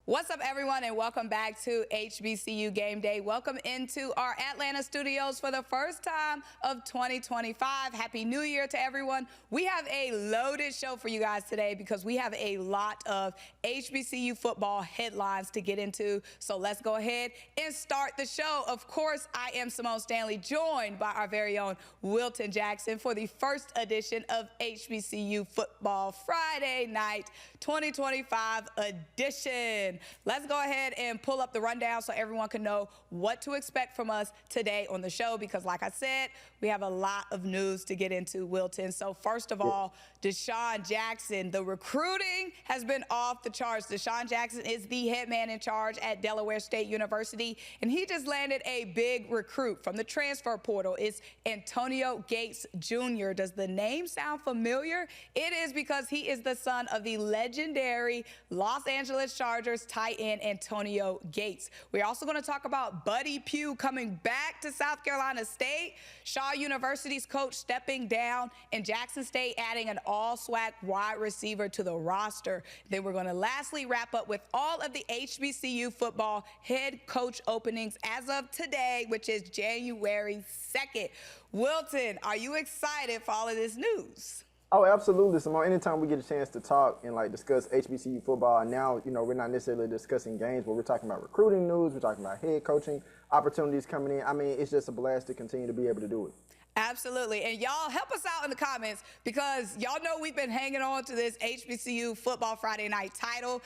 What's up, everyone, and welcome back to HBCU Game Day. Welcome into our Atlanta studios for the first time of 2025. Happy New Year to everyone. We have a loaded show for you guys today because we have a lot of HBCU football headlines to get into. So let's go ahead and start the show. Of course, I am Symone Stanley, joined by our very own Wilton Jackson for the first edition of HBCU Football Friday Night 2025 edition. Let's go ahead and pull up the rundown so everyone can know what to expect from us today on the show because, like I said, we have a lot of news to get into, Wilton. So first of all, Desean Jackson, the recruiting has been off the charts. Desean Jackson is the head man in charge at Delaware State University, and he just landed a big recruit from the transfer portal. It's Antonio Gates Jr. Does the name sound familiar? It is because he is the son of the legendary Los Angeles Chargers tight end Antonio Gates. We're also going to talk about Buddy Pugh coming back to South Carolina State, Shaw University's coach stepping down, and Jackson State adding an all-SWAC wide receiver to the roster. Then we're going to lastly wrap up with all of the HBCU football head coach openings as of today, which is January 2nd. Wilton, are you excited for all of this news? Oh, absolutely, Symone. Anytime we get a chance to talk and discuss HBCU football, and now, we're not necessarily discussing games, but we're talking about recruiting news, we're talking about head coaching opportunities coming in. I mean, it's just a blast to continue to be able to do it. Absolutely. And y'all help us out in the comments because y'all know we've been hanging on to this HBCU Football Friday Night title.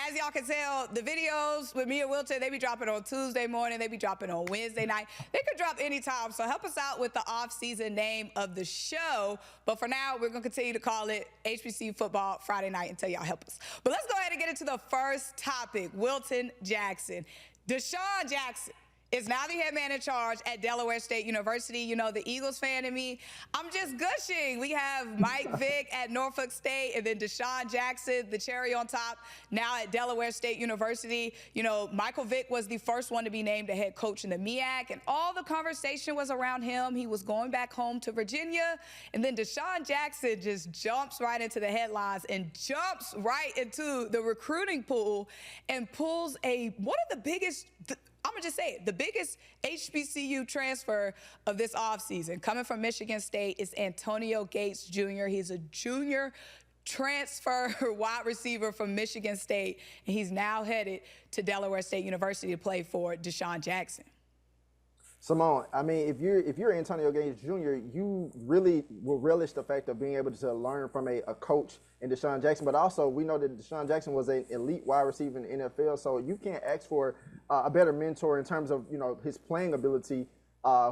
As y'all can tell, the videos with me and Wilton, they be dropping on Tuesday morning, they be dropping on Wednesday night. They could drop anytime, so help us out with the off-season name of the show. But for now, we're going to continue to call it HBCU Football Friday Night until y'all help us. But let's go ahead and get into the first topic, Wilton Jackson. Desean Jackson is now the head man in charge at Delaware State University. You know, the Eagles fan in me, I'm just gushing. We have Mike Vick at Norfolk State and then Desean Jackson, the cherry on top, now at Delaware State University. You know, Michael Vick was the first one to be named a head coach in the MEAC, and all the conversation was around him. He was going back home to Virginia, and then Desean Jackson just jumps right into the headlines and jumps right into the recruiting pool and pulls one of the biggest, I'm going to just say it, the biggest HBCU transfer of this offseason coming from Michigan State is Antonio Gates Jr. He's a junior transfer wide receiver from Michigan State, and he's now headed to Delaware State University to play for Desean Jackson. Symone, I mean, if you're Antonio Gates Jr., you really will relish the fact of being able to learn from a coach in Desean Jackson. But also, we know that Desean Jackson was an elite wide receiver in the NFL, so you can't ask for a better mentor in terms of his playing ability,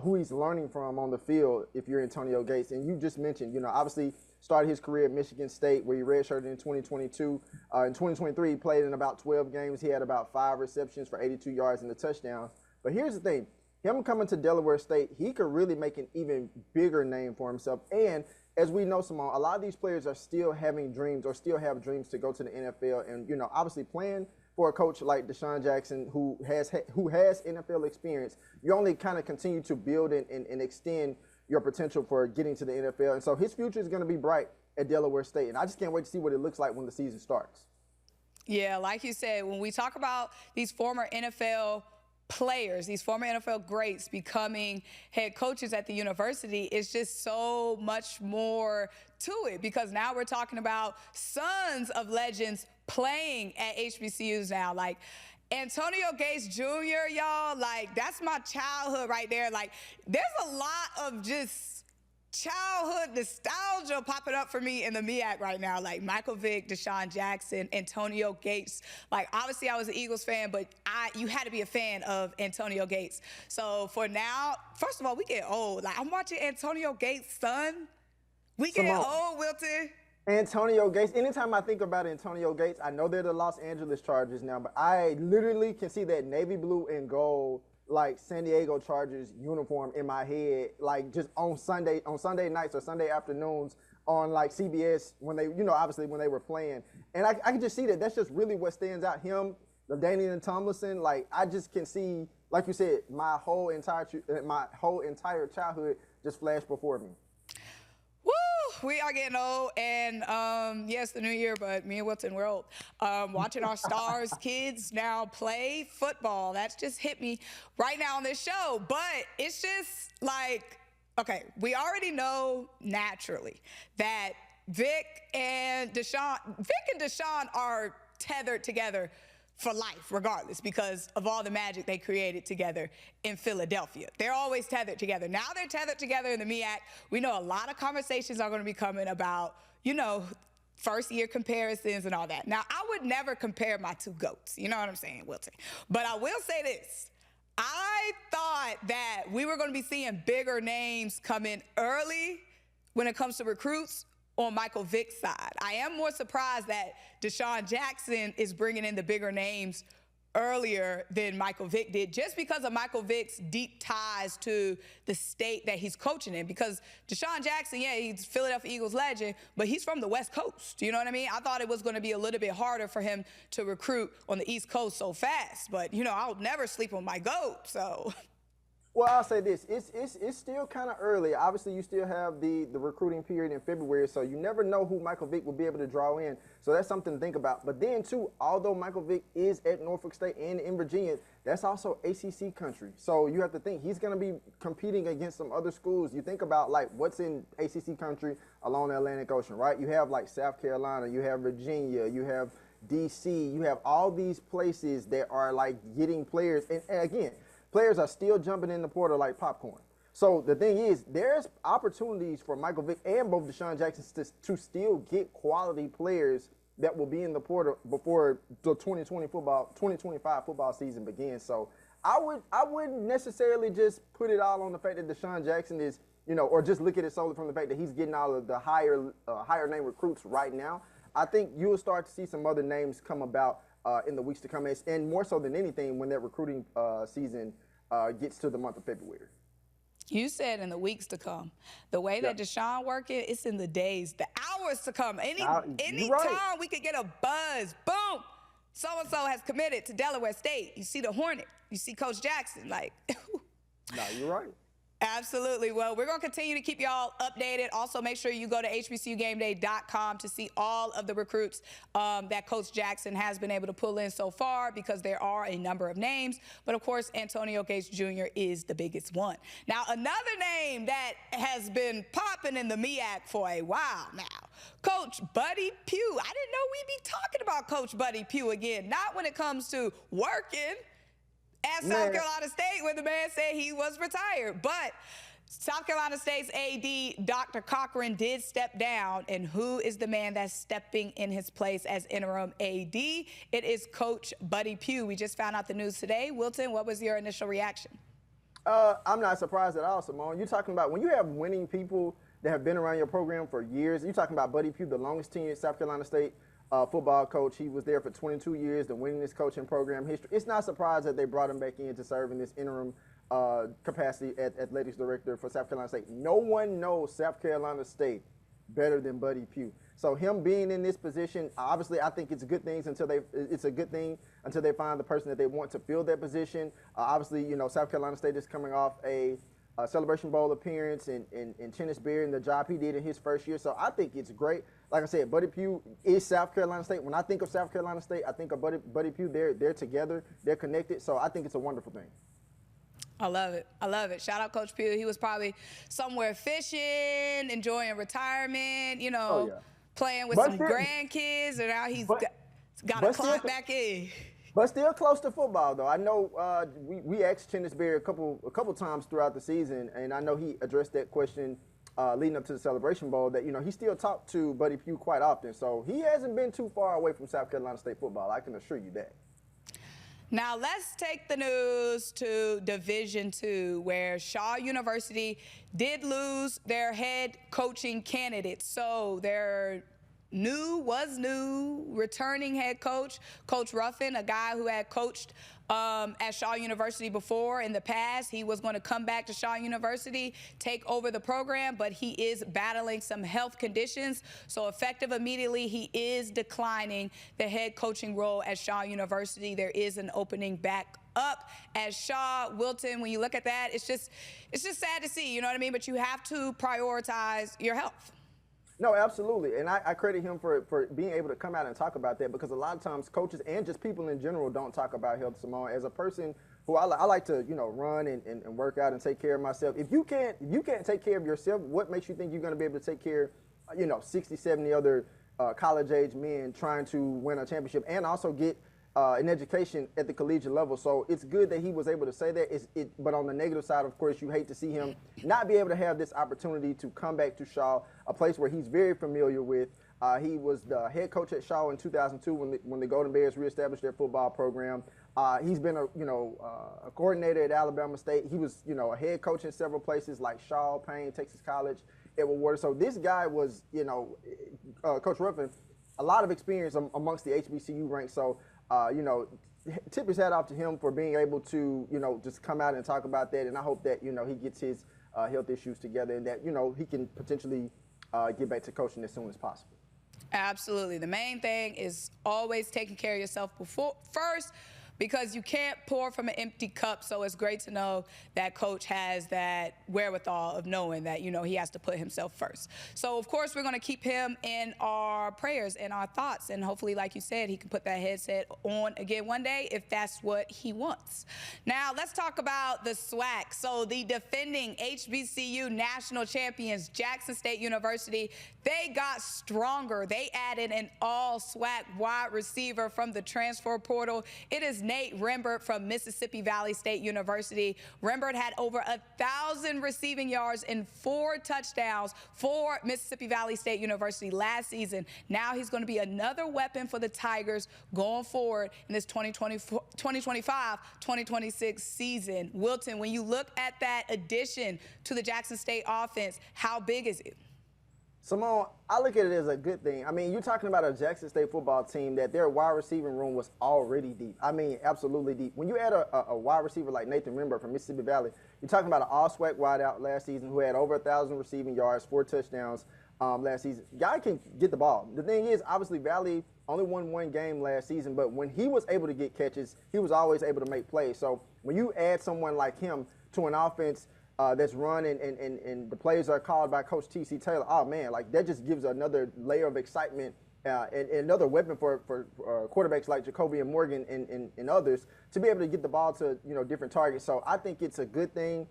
who he's learning from on the field. If you're Antonio Gates, and you just mentioned, obviously started his career at Michigan State where he redshirted in 2022. In 2023, he played in about 12 games. He had about 5 receptions for 82 yards and a touchdown. But here's the thing. Him coming to Delaware State, he could really make an even bigger name for himself. And as we know, Symone, a lot of these players are still having dreams or still have dreams to go to the NFL. And, obviously playing for a coach like Desean Jackson who has NFL experience, you only kind of continue to build and extend your potential for getting to the NFL. And so his future is going to be bright at Delaware State. And I just can't wait to see what it looks like when the season starts. Yeah, like you said, when we talk about these former NFL players, these former NFL greats becoming head coaches at the university, it's just so much more to it because now we're talking about sons of legends playing at HBCUs now. Like Antonio Gates Jr., y'all, that's my childhood right there. There's a lot of just childhood nostalgia popping up for me in the MEAC right now, like Michael Vick, Desean Jackson, Antonio Gates. Obviously I was an Eagles fan, but you had to be a fan of Antonio Gates. So for now, first of all, we get old. I'm watching Antonio Gates' son. We get old, Wilton. Antonio Gates, anytime I think about Antonio Gates, I know they're the Los Angeles Chargers now, but I literally can see that navy blue and gold San Diego Chargers uniform in my head, just on Sunday nights or Sunday afternoons on CBS when they, obviously when they were playing. And I can just see that that's just really what stands out. Him, LaDainian Tomlinson, I just can see, like you said, my whole entire childhood just flashed before me. Woo! we are getting old, and yes, the new year, but me and Wilton, we're old. Watching our stars kids now play football, that's just hit me right now on this show. But it's just like, okay, we already know naturally that Vic and Desean are tethered together for life, regardless, because of all the magic they created together in Philadelphia. They're always tethered together. Now they're tethered together in the MEAC. We know a lot of conversations are going to be coming about, you know, first-year comparisons and all that. Now, I would never compare my two GOATs. You know what I'm saying, Wilton? But I will say this. I thought that we were going to be seeing bigger names come in early when it comes to recruits on Michael Vick's side. I am more surprised that Desean Jackson is bringing in the bigger names earlier than Michael Vick did, just because of Michael Vick's deep ties to the state that he's coaching in. Because Desean Jackson, yeah, he's Philadelphia Eagles legend, but he's from the West Coast. You know what I mean? I thought it was going to be a little bit harder for him to recruit on the East Coast so fast. But, you know, I'll never sleep on my GOAT, so... Well, I'll say this, it's still kind of early. Obviously, you still have the recruiting period in February, so you never know who Michael Vick will be able to draw in. So that's something to think about. But then, too, although Michael Vick is at Norfolk State and in Virginia, that's also ACC country. So you have to think he's going to be competing against some other schools. You think about, like, what's in ACC country along the Atlantic Ocean, right? You have, like, South Carolina, you have Virginia, you have D.C., you have all these places that are, like, getting players. And again, players are still jumping in the portal like popcorn. So the thing is, there's opportunities for Michael Vick and both Desean Jackson to still get quality players that will be in the portal before the 2025 football season begins. So I wouldn't necessarily just put it all on the fact that Desean Jackson is, you know, or just look at it solely from the fact that he's getting all of the higher name recruits right now. I think you'll start to see some other names come about in the weeks to come, and more so than anything when that recruiting season gets to the month of February. You said in the weeks to come. The way that Desean working, it's in the days, the hours to come. Any time we could get a buzz, boom, so-and-so has committed to Delaware State. You see the Hornet. You see Coach Jackson. Like, no, you're right. Absolutely. Well, we're going to continue to keep y'all updated. Also, make sure you go to HBCUGameday.com to see all of the recruits that Coach Jackson has been able to pull in so far, because there are a number of names. But, of course, Antonio Gates Jr. is the biggest one. Now, another name that has been popping in the MEAC for a while now, Coach Buddy Pugh. I didn't know we'd be talking about Coach Buddy Pugh again, not when it comes to working at South Carolina State, where the man said he was retired. But South Carolina State's AD, Dr. Cochran, did step down. And who is the man that's stepping in his place as interim AD? It is Coach Buddy Pugh. We just found out the news today. Wilton, what was your initial reaction? I'm not surprised at all, Symone. You're talking about when you have winning people that have been around your program for years. You're talking about Buddy Pugh, the longest tenured South Carolina State football coach. He was there for 22 years, the winningest coaching program history. It's not surprised that they brought him back in to serve in this interim capacity as athletics director for South Carolina State. No one knows South Carolina State better than Buddy Pugh. So him being in this position, obviously, I think it's a good thing until they find the person that they want to fill that position. Obviously, you know, South Carolina State is coming off a Celebration Bowl appearance in Chennisberry and the job he did in his first year. So I think it's great. Like I said, Buddy Pugh is South Carolina State. When I think of South Carolina State, I think of Buddy Pugh. They're together. They're connected. So I think it's a wonderful thing. I love it. I love it. Shout out Coach Pugh. He was probably somewhere fishing, enjoying retirement, you know, playing with some grandkids, and now he's got to clock back in. But still close to football, though. I know we asked Chennisberry a couple times throughout the season, and I know he addressed that question leading up to the Celebration Bowl, that, you know, he still talked to Buddy Pugh quite often. So he hasn't been too far away from South Carolina State football. I can assure you that. Now let's take the news to Division II, where Shaw University did lose their head coaching candidate. So their new returning head coach, Coach Ruffin, a guy who had coached at Shaw University before in the past. He was going to come back to Shaw University, take over the program, but he is battling some health conditions. So effective immediately, he is declining the head coaching role at Shaw University. There is an opening back up at Shaw. Wilton, when you look at that, it's just sad to see, you know what I mean? But you have to prioritize your health. No, absolutely. And I credit him for being able to come out and talk about that, because a lot of times coaches and just people in general don't talk about health, Symone. As a person who I like to, run and work out and take care of myself. If you can't take care of yourself, what makes you think you're going to be able to take care of, 60, 70 other college-age men trying to win a championship and also get an education at the collegiate level? So it's good that he was able to say that. But on the negative side, of course, you hate to see him not be able to have this opportunity to come back to Shaw, a place where he's very familiar with. He was the head coach at Shaw in 2002 when the Golden Bears reestablished their football program. He's been a coordinator at Alabama State. He was a head coach in several places like Shaw, Payne, Texas College, Edward Waters. So this guy was, Coach Ruffin, a lot of experience amongst the HBCU ranks. So tip his hat off to him for being able to, just come out and talk about that. And I hope that, he gets his health issues together and that, he can potentially get back to coaching as soon as possible. Absolutely. The main thing is always taking care of yourself first, because you can't pour from an empty cup. So it's great to know that Coach has that wherewithal of knowing that, he has to put himself first. So, of course, we're going to keep him in our prayers and our thoughts. And hopefully, like you said, he can put that headset on again one day if that's what he wants. Now, let's talk about the SWAC. So the defending HBCU national champions, Jackson State University, they got stronger. They added an all-SWAC wide receiver from the transfer portal. It is Nate Rembert from Mississippi Valley State University. Rembert had over 1,000 receiving yards and 4 touchdowns for Mississippi Valley State University last season. Now he's going to be another weapon for the Tigers going forward in this 2025-2026 season. Wilton, when you look at that addition to the Jackson State offense, how big is it? Symone, I look at it as a good thing. I mean, you're talking about a Jackson State football team that their wide receiving room was already deep. I mean, absolutely deep. When you add a wide receiver like Nathan Rembert from Mississippi Valley, you're talking about an all-SWAC wideout last season who had over 1,000 receiving yards, 4 touchdowns last season. Guy can get the ball. The thing is, obviously, Valley only won 1 game last season, but when he was able to get catches, he was always able to make plays. So when you add someone like him to an offense that's run and the plays are called by Coach T.C. Taylor, oh man, like that just gives another layer of excitement and another weapon for quarterbacks like Jacoby and Morgan and others to be able to get the ball to different targets. So I think it's a good thing.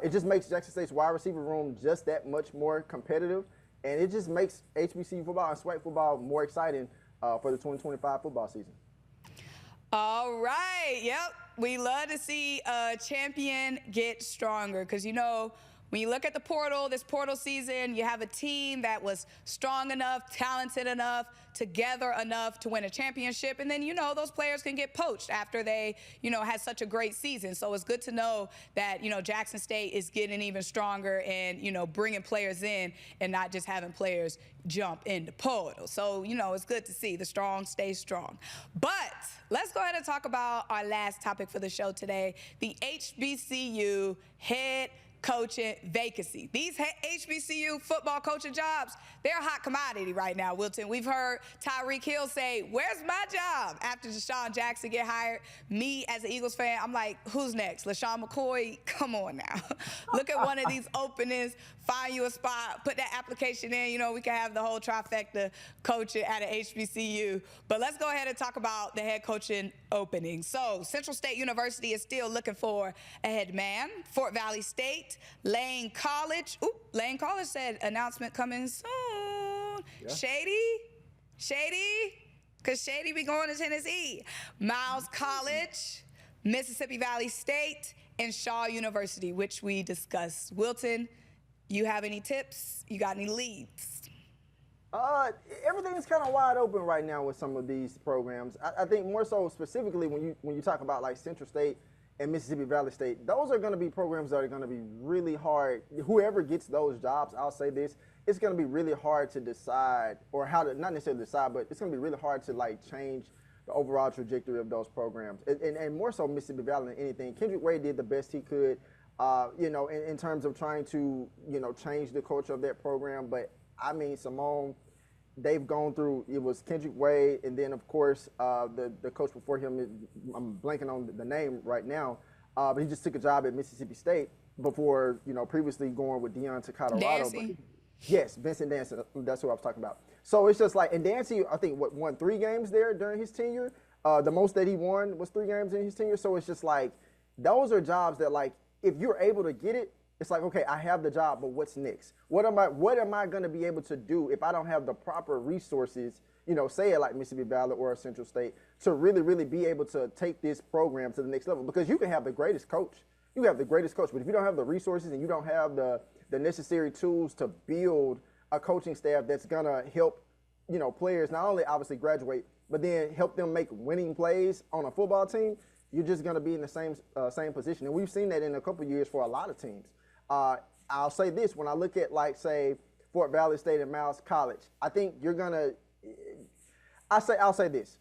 It just makes Jackson State's wide receiver room just that much more competitive, and it just makes HBCU football and SWAC football more exciting for the 2025 football season. All right. Yep. We love to see a champion get stronger because, when you look at the portal, this portal season, you have a team that was strong enough, talented enough, together enough to win a championship. And then, those players can get poached after they, had such a great season. So it's good to know that, Jackson State is getting even stronger and, bringing players in and not just having players jump in the portal. So, it's good to see the strong stay strong. But let's go ahead and talk about our last topic for the show today, the HBCU head coaching vacancy. These HBCU football coaching jobs, they're a hot commodity right now, Wilton. We've heard Tyreek Hill say, "Where's my job?" after Desean Jackson get hired. Me, as an Eagles fan, I'm like, who's next? LaShawn McCoy? Come on now. Look at one of these openings, find you a spot, put that application in. We can have the whole trifecta coaching at an HBCU. But let's go ahead and talk about the head coaching opening. So Central State University is still looking for a head man. Fort Valley State, Lane College. Lane College said announcement coming soon. Yeah. Shady, because Shady be going to Tennessee. Miles College, Mississippi Valley State, and Shaw University, which we discussed. Wilton, you have any tips? You got any leads? Everything's kind of wide open right now with some of these programs. I think more so specifically when you talk about like Central State and Mississippi Valley State, those are going to be programs that are going to be really hard. Whoever gets those jobs, I'll say this, it's going to be really hard to decide, or how to, not necessarily decide, but it's going to be really hard to like change the overall trajectory of those programs. And more so Mississippi Valley than anything. Kendrick Wade did the best he could, in terms of trying to, change the culture of that program. But I mean, Symone, they've gone through, it was Kendrick Wade, and then, of course, the coach before him, I'm blanking on the name right now, but he just took a job at Mississippi State before, previously going with Deion to Colorado. Yes, Vincent Dancy, that's who I was talking about. So it's just like, and Dancy, I think, won 3 games there during his tenure. The most that he won was 3 games in his tenure. So it's just like, those are jobs that, like, if you're able to get it, it's like, okay, I have the job, but what's next? What am I going to be able to do if I don't have the proper resources, you know, say it like Mississippi Valley or Central State, to really, really be able to take this program to the next level? Because you can have the greatest coach. You have the greatest coach, but if you don't have the resources and you don't have the necessary tools to build a coaching staff that's going to help, you know, players not only obviously graduate, but then help them make winning plays on a football team, you're just going to be in the same position. And we've seen that in a couple of years for a lot of teams. I'll say this, when I look at, like, say, Fort Valley State and Miles College, I think you're going to I'll say this.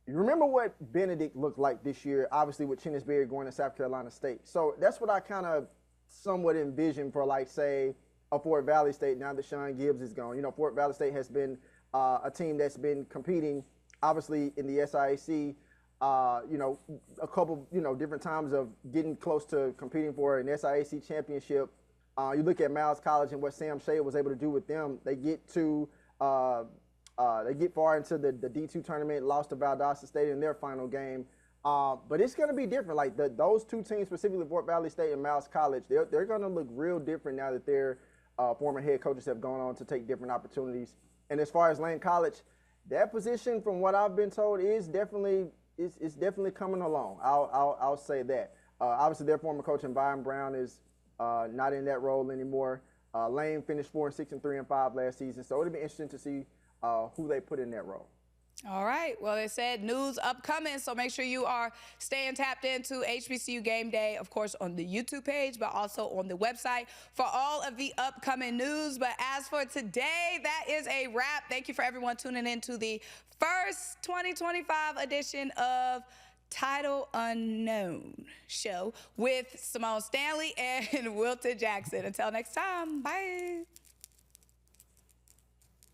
You remember what Benedict looked like this year, obviously with Chennisberry going to South Carolina State. So that's what I kind of somewhat envision for, like, say, a Fort Valley State now that Sean Gibbs is gone. You know, Fort Valley State has been a team that's been competing, obviously, in the SIAC, you know, a couple, you know, different times of getting close to competing for an SIAC championship. You look at Miles College and what Sam Shea was able to do with them. They get to they get far into the D2 tournament, lost to Valdosta State in their final game. But it's going to be different. Like, those 2 teams, specifically Fort Valley State and Miles College, they're going to look real different now that their former head coaches have gone on to take different opportunities. And as far as Lane College, that position, from what I've been told, is definitely coming along. I'll say that. Obviously, their former coach, Byron Brown, is not in that role anymore. Lane finished 4-6 and 3-5 last season, so it'll be interesting to see who they put in that role. All right. Well, they said news upcoming, so make sure you are staying tapped into HBCU Game Day, of course, on the YouTube page, but also on the website for all of the upcoming news. But as for today, that is a wrap. Thank you for everyone tuning in to the first 2025 edition of Title Unknown show with Symone Stanley and Wilton Jackson. Until next time, bye.